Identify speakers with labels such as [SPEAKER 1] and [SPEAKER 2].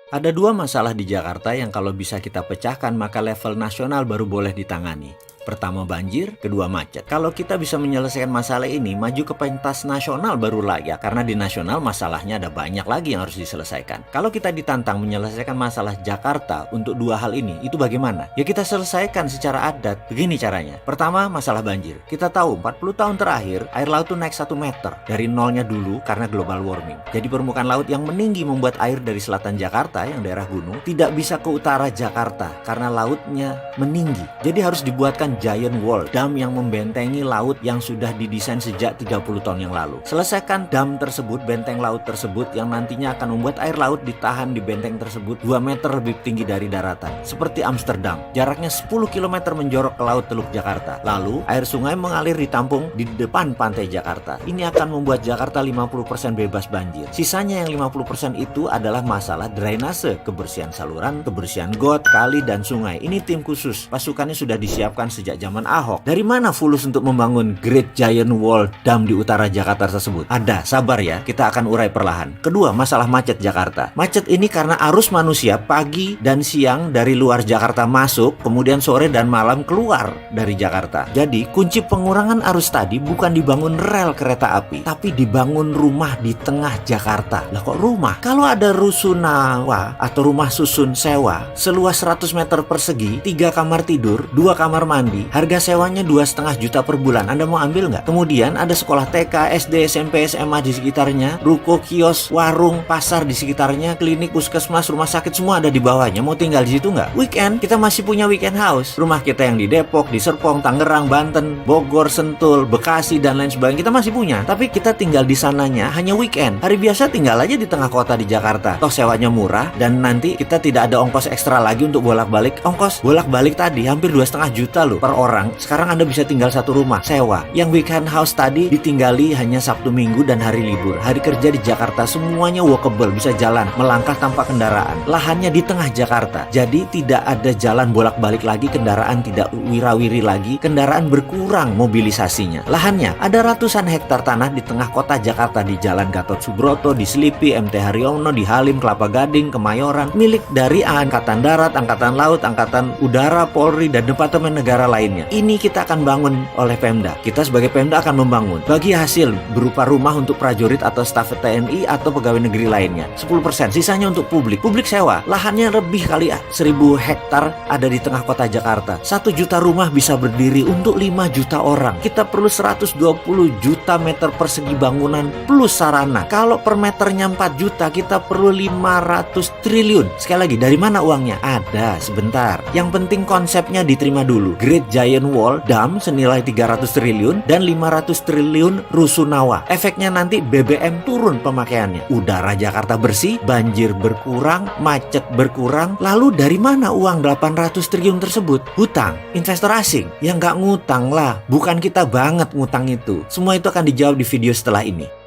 [SPEAKER 1] Ada dua masalah di Jakarta yang kalau bisa kita pecahkan maka level nasional baru boleh ditangani. Pertama banjir, kedua macet. Kalau kita bisa menyelesaikan masalah ini, maju ke pentas nasional baru layak. Karena di nasional masalahnya ada banyak lagi yang harus diselesaikan. Kalau kita ditantang menyelesaikan masalah Jakarta untuk dua hal ini, itu bagaimana? Ya kita selesaikan secara adat. Begini caranya. Pertama, masalah banjir. Kita tahu 40 tahun terakhir, air laut tuh naik 1 meter. Dari nolnya dulu karena global warming. Jadi permukaan laut yang meninggi membuat air dari selatan Jakarta, yang daerah gunung, tidak bisa ke utara Jakarta. Karena lautnya meninggi. Jadi harus dibuatkan giant wall, dam yang membentengi laut yang sudah didesain sejak 30 tahun yang lalu. Selesaikan dam tersebut, benteng laut tersebut yang nantinya akan membuat air laut ditahan di benteng tersebut 2 meter lebih tinggi dari daratan. Seperti Amsterdam, jaraknya 10 km menjorok ke laut Teluk Jakarta. Lalu, air sungai mengalir ditampung di depan pantai Jakarta. Ini akan membuat Jakarta 50% bebas banjir. Sisanya yang 50% itu adalah masalah drainase, kebersihan saluran, kebersihan got, kali, dan sungai. Ini tim khusus, pasukannya sudah disiapkan sejak zaman Ahok. Dari mana fulus untuk membangun Great Giant Wall Dam di utara Jakarta tersebut? Ada, sabar ya, kita akan urai perlahan. Kedua, masalah macet Jakarta. Macet ini karena arus manusia pagi dan siang dari luar Jakarta masuk, kemudian sore dan malam keluar dari Jakarta. Jadi, kunci pengurangan arus tadi bukan dibangun rel kereta api, tapi dibangun rumah di tengah Jakarta. Lah kok rumah? Kalau ada rusunawa atau rumah susun sewa seluas 100 meter persegi, 3 kamar tidur, 2 kamar mandi, harga sewanya 2,5 juta per bulan. Anda mau ambil nggak? Kemudian ada sekolah TK, SD, SMP, SMA di sekitarnya, ruko, kios, warung, pasar di sekitarnya, klinik, puskesmas, rumah sakit semua ada di bawahnya. Mau tinggal di situ nggak? Weekend kita masih punya weekend house. Rumah kita yang di Depok, di Serpong, Tangerang, Banten, Bogor, Sentul, Bekasi dan lain sebagainya kita masih punya. Tapi kita tinggal di sananya hanya weekend. Hari biasa tinggal aja di tengah kota di Jakarta. Toh sewanya murah dan nanti kita tidak ada ongkos ekstra lagi untuk bolak-balik. Ongkos bolak-balik tadi hampir 2,5 juta loh per orang. Sekarang Anda bisa tinggal satu rumah sewa. Yang weekend house tadi ditinggali hanya Sabtu Minggu dan hari libur. Hari kerja di Jakarta semuanya walkable, bisa jalan, melangkah tanpa kendaraan. Lahannya di tengah Jakarta. Jadi tidak ada jalan bolak-balik lagi, kendaraan tidak wirawiri lagi, kendaraan berkurang mobilisasinya. Lahannya ada ratusan hektar tanah di tengah kota Jakarta, di Jalan Gatot Subroto, di Selipi, MT Haryono, di Halim, Kelapa Gading, Kemayoran, milik dari Angkatan Darat, Angkatan Laut, Angkatan Udara, Polri, dan Departemen Negara lainnya. Ini kita akan bangun oleh Pemda. Kita sebagai Pemda akan membangun. Bagi hasil berupa rumah untuk prajurit atau staf TNI atau pegawai negeri lainnya. 10%, sisanya untuk publik. Publik sewa. Lahannya lebih kali 1.000 hektar ada di tengah kota Jakarta. 1 juta rumah bisa berdiri untuk 5 juta orang. Kita perlu 120 juta meter persegi bangunan plus sarana. Kalau per meternya 4 juta, kita perlu 500 triliun. Sekali lagi, dari mana uangnya? Ada, sebentar. Yang penting konsepnya diterima dulu. Great Giant Wall Dam senilai 300 triliun dan 500 triliun rusunawa. Efeknya nanti BBM turun pemakaiannya. Udara Jakarta bersih, banjir berkurang, macet berkurang. Lalu dari mana uang 800 triliun tersebut? Hutang, investor asing. Ya nggak ngutang lah. Bukan kita banget ngutang itu. Semua itu akan dijawab di video setelah ini.